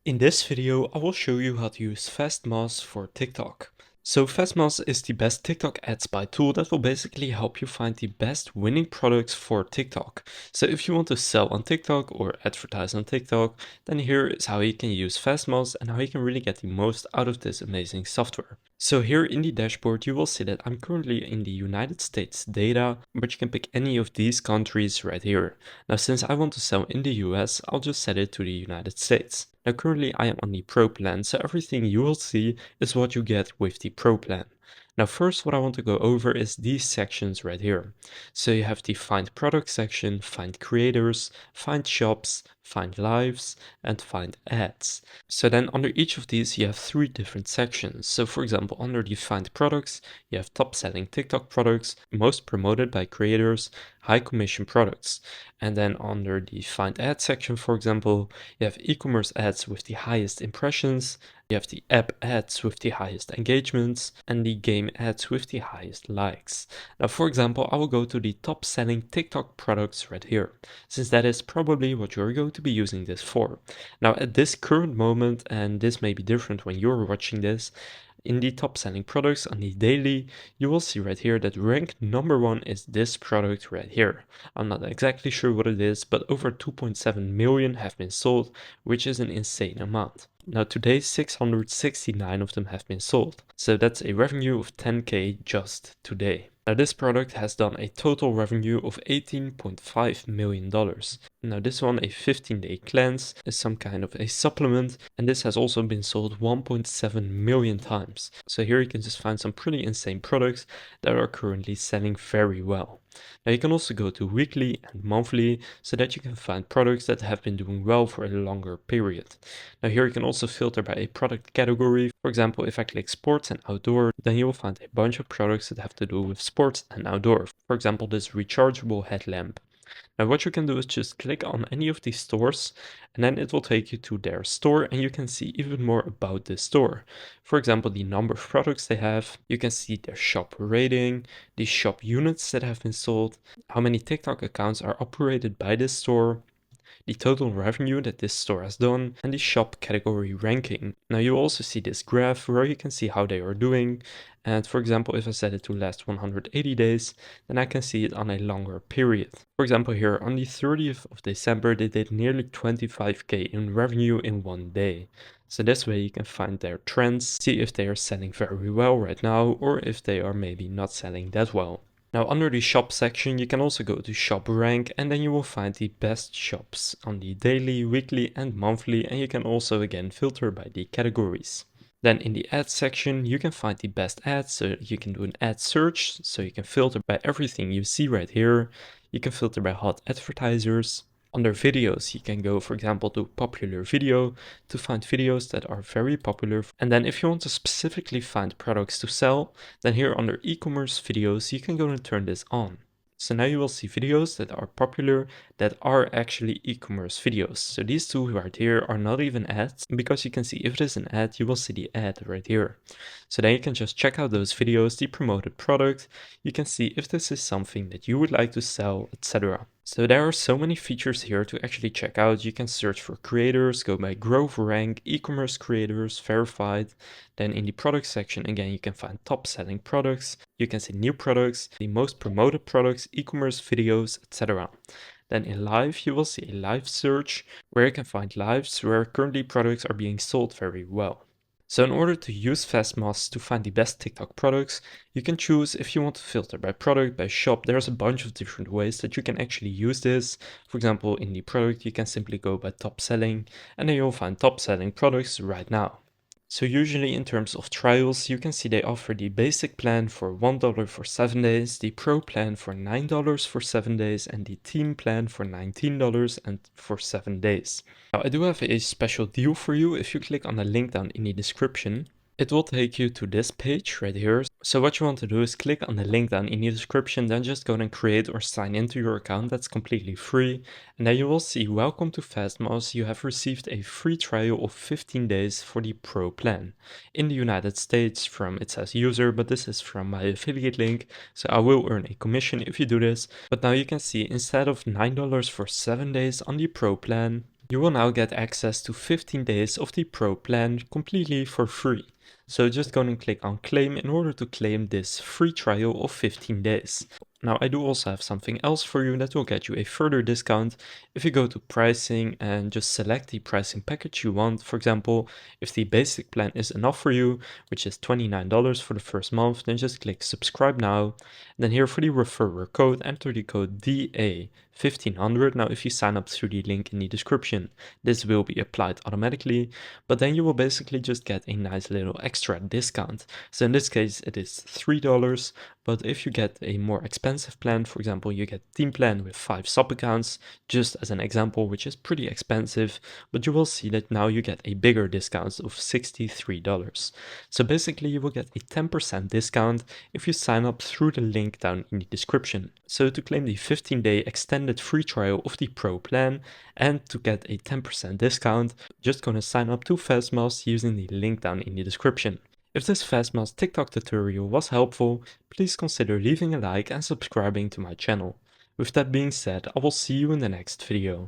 In this video, I will show you how to use FastMoss for TikTok. So FastMoss is the best TikTok ad spy tool that will basically help you find the best winning products for TikTok. So if you want to sell on TikTok or advertise on TikTok, then here is how you can use FastMoss and how you can really get the most out of this amazing software. So here in the dashboard, you will see that I'm currently in the United States data, but you can pick any of these countries right here. Now, since I want to sell in the US, I'll just set it to the United States. Now, currently I am on the Pro plan, so everything you will see is what you get with the Pro plan. Now, first what I want to go over is these sections right here. So you have the Find Product section, Find Creators, Find Shops, Find Lives, and Find Ads. So then under each of these you have three different sections. So for example, under the Find Products, you have top selling TikTok products, most promoted by creators, high commission products. And then under the Find Ads section, for example, you have e-commerce ads with the highest impressions, you have the app ads with the highest engagements, and the game ads with the highest likes. Now, for example, I will go to the top selling TikTok products right here, since that is probably what you're going to be using this for. Now, at this current moment, and this may be different when you're watching this, in the top selling products on the daily, you will see right here that rank number 1 is this product right here. I'm not exactly sure what it is, but over 2.7 million have been sold, which is an insane amount. Now today 669 of them have been sold, so that's a revenue of 10k just today. Now this product has done a total revenue of $18.5 million. Now this one, a 15-day cleanse, is some kind of a supplement, and this has also been sold 1.7 million times. So here you can just find some pretty insane products that are currently selling very well. Now you can also go to weekly and monthly so that you can find products that have been doing well for a longer period. Now here you can also filter by a product category. For example, if I click sports and outdoor, then you will find a bunch of products that have to do with sports and outdoor. For example, this rechargeable headlamp. Now what you can do is just click on any of these stores and then it will take you to their store and you can see even more about this store. For example, the number of products they have, you can see their shop rating, the shop units that have been sold, how many TikTok accounts are operated by this store, the total revenue that this store has done, and the shop category ranking. Now you also see this graph where you can see how they are doing. And for example, if I set it to last 180 days, then I can see it on a longer period. For example, here on the 30th of December, they did nearly 25k in revenue in one day. So this way you can find their trends, see if they are selling very well right now, or if they are maybe not selling that well. Now under the shop section, you can also go to shop rank and then you will find the best shops on the daily, weekly and monthly, and you can also again filter by the categories. Then in the ads section, you can find the best ads, so you can do an ad search, so you can filter by everything you see right here. You can filter by hot advertisers. Under videos, you can go, for example, to popular video to find videos that are very popular. And then if you want to specifically find products to sell, then here under e-commerce videos, you can go and turn this on. So now you will see videos that are popular that are actually e-commerce videos. So these two right here are not even ads, because you can see if it is an ad, you will see the ad right here. So then you can just check out those videos, the promoted product. You can see if this is something that you would like to sell, etc. So there are so many features here to actually check out. You can search for creators, go by growth rank, e-commerce creators, verified. Then in the product section, again, you can find top selling products. You can see new products, the most promoted products, e-commerce videos, etc. Then in live, you will see a live search where you can find lives where currently products are being sold very well. So in order to use FastMoss to find the best TikTok products, you can choose if you want to filter by product, by shop. There's a bunch of different ways that you can actually use this. For example, in the product, you can simply go by top selling, and then you'll find top selling products right now. So usually in terms of trials, you can see they offer the basic plan for $1 for 7 days, the pro plan for $9 for 7 days, and the team plan for $19 and for 7 days. Now I do have a special deal for you. If you click on the link down in the description, it will take you to this page right here. So what you want to do is click on the link down in the description, then just go and create or sign into your account. That's completely free. And then you will see, welcome to FastMoss. You have received a free trial of 15 days for the pro plan. In the United States from, it says user, but this is from my affiliate link. So I will earn a commission if you do this. But now you can see instead of $9 for 7 days on the pro plan, You will now get access to 15 days of the Pro plan completely for free. So just go and click on claim in order to claim this free trial of 15 days. Now I do also have something else for you that will get you a further discount. If you go to pricing and just select the pricing package you want, for example, if the basic plan is enough for you, which is $29 for the first month, then just click subscribe now. And then here for the referrer code, enter the code DA1500. Now if you sign up through the link in the description, this will be applied automatically, but then you will basically just get a nice little extra discount. So in this case it is $3, but if you get a more expensive plan, for example, you get team plan with 5 sub accounts, just as an example, which is pretty expensive, but you will see that now you get a bigger discount of $63. So basically you will get a 10% discount if you sign up through the link down in the description. So to claim the 15-day extended free trial of the Pro plan and to get a 10% discount, just gonna sign up to FastMoss using the link down in the description. If this FastMoss TikTok tutorial was helpful, please consider leaving a like and subscribing to my channel. With that being said, I will see you in the next video.